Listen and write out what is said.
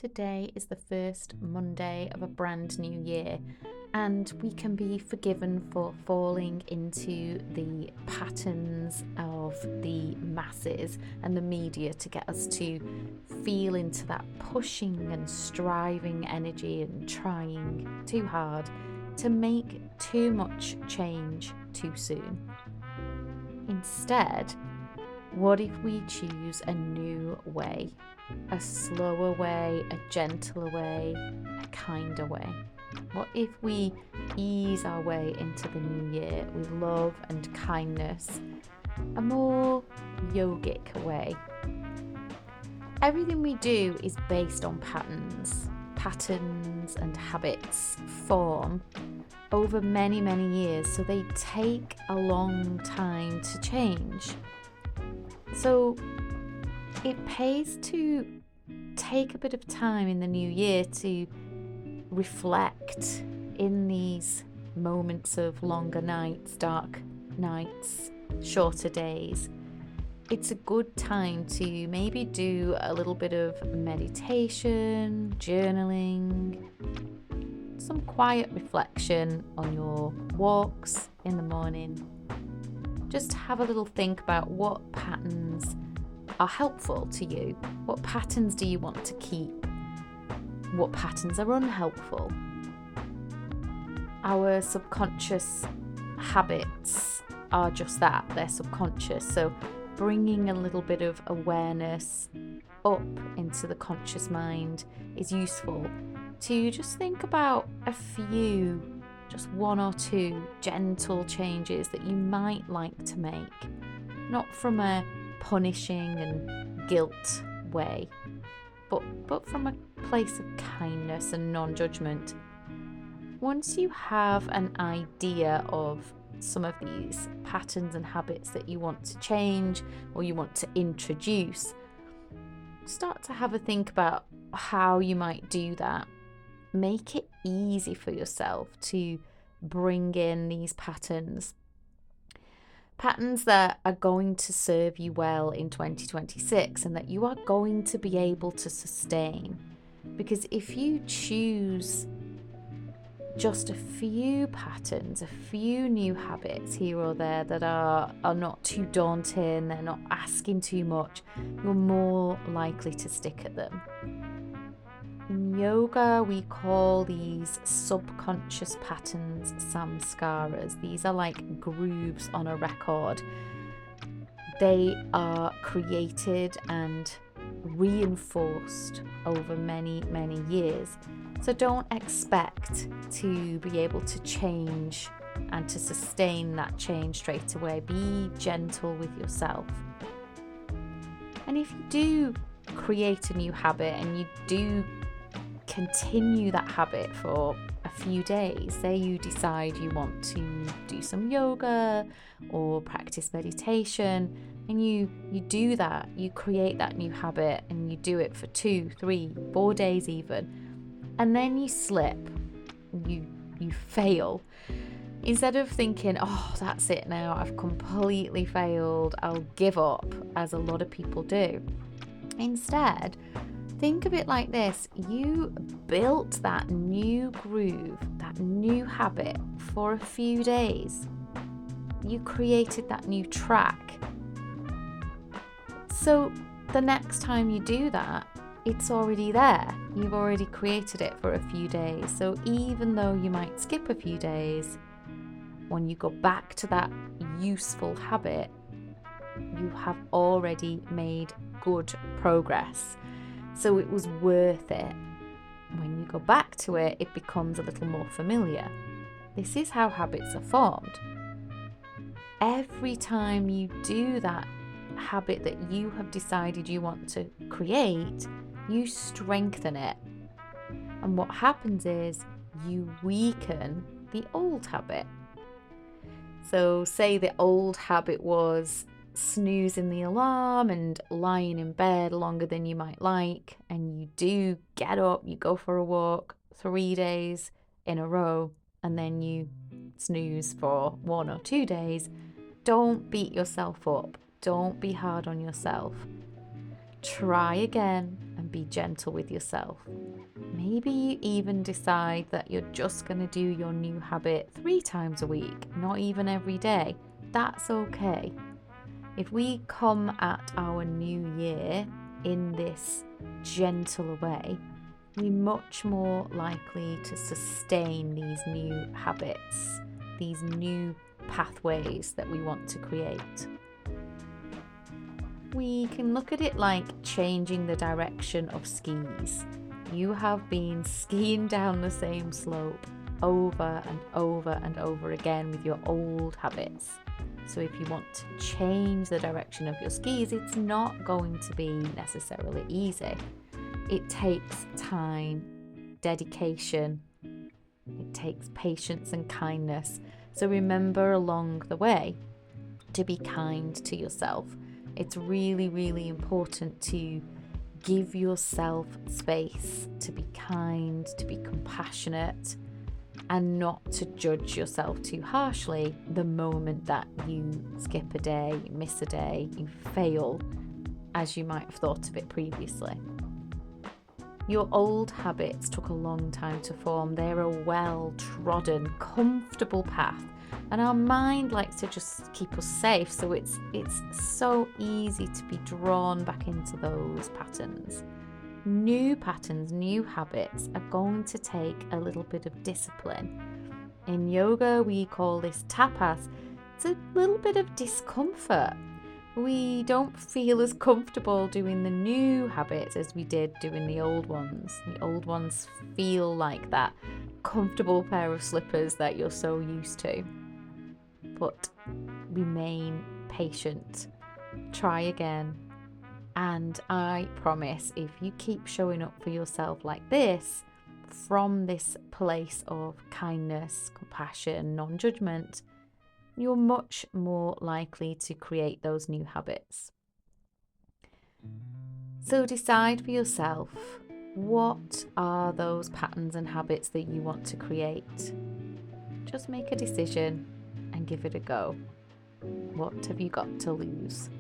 Today is the first Monday of a brand new year, and we can be forgiven for falling into the patterns of the masses and the media to get us to feel into that pushing and striving energy and trying too hard to make too much change too soon. Instead, what if we choose a new way? A slower way, a gentler way, a kinder way? What if we ease our way into the new year with love and kindness, a more yogic way? Everything we do is based on patterns. Patterns and habits form over many, many years, so they take a long time to change. So it pays to take a bit of time in the new year to reflect in these moments of longer nights, dark nights, shorter days. It's a good time to maybe do a little bit of meditation, journaling, some quiet reflection on your walks in the morning. Just have a little think about what patterns are helpful to you. What patterns do you want to keep? What patterns are unhelpful? Our subconscious habits are just that, they're subconscious. So bringing a little bit of awareness up into the conscious mind is useful to just think about a few, just one or two gentle changes that you might like to make, not from a punishing and guilt way, but from a place of kindness and non-judgment. Once you have an idea of some of these patterns and habits that you want to change or you want to introduce, start to have a think about how you might do that. Make it easy for yourself to bring in these patterns that are going to serve you well in 2026 and that you are going to be able to sustain. Because if you choose just a few patterns, a few new habits here or there that are not too daunting, they're not asking too much, you're more likely to stick at them. In yoga, we call these subconscious patterns samskaras. These are like grooves on a record. They are created and reinforced over many, many years. So don't expect to be able to change and to sustain that change straight away. Be gentle with yourself. And if you do create a new habit and you do continue that habit for a few days, say you decide you want to do some yoga or practice meditation, and you do that, you create that new habit and you do it for 2, 3, 4 days even, and then you slip, you fail. Instead of thinking, oh, that's it now, I've completely failed, I'll give up, as a lot of people do. Instead, think of it like this: you built that new groove, that new habit for a few days. You created that new track. So the next time you do that, it's already there. You've already created it for a few days. So even though you might skip a few days, when you go back to that useful habit, you have already made good progress. So it was worth it. When you go back to it, it becomes a little more familiar. This is how habits are formed. Every time you do that habit that you have decided you want to create, you strengthen it. And what happens is you weaken the old habit. So say the old habit was snoozing the alarm and lying in bed longer than you might like, and you do get up, you go for a walk 3 days in a row, and then you snooze for 1 or 2 days, don't beat yourself up. Don't be hard on yourself. Try again. and be gentle with yourself. Maybe you even decide that you're just going to do your new habit 3 times a week, not even every day. That's okay. If we come at our new year in this gentle way, we're much more likely to sustain these new habits, these new pathways that we want to create. We can look at it like changing the direction of skis. You have been skiing down the same slope over and over and over again with your old habits. So if you want to change the direction of your skis, it's not going to be necessarily easy. It takes time, dedication, it takes patience and kindness. So remember along the way to be kind to yourself. It's really, really important to give yourself space to be kind, to be compassionate, and not to judge yourself too harshly the moment that you skip a day, you miss a day, you fail, as you might have thought of it previously. Your old habits took a long time to form. They're a well-trodden, comfortable path, and our mind likes to just keep us safe, so it's so easy to be drawn back into those patterns. New patterns, new habits are going to take a little bit of discipline. In yoga, we call this tapas. It's a little bit of discomfort. We don't feel as comfortable doing the new habits as we did doing the old ones. The old ones feel like that comfortable pair of slippers that you're so used to. But remain patient. Try again. And I promise, if you keep showing up for yourself like this, from this place of kindness, compassion, non-judgment, you're much more likely to create those new habits. So decide for yourself, what are those patterns and habits that you want to create? Just make a decision and give it a go. What have you got to lose?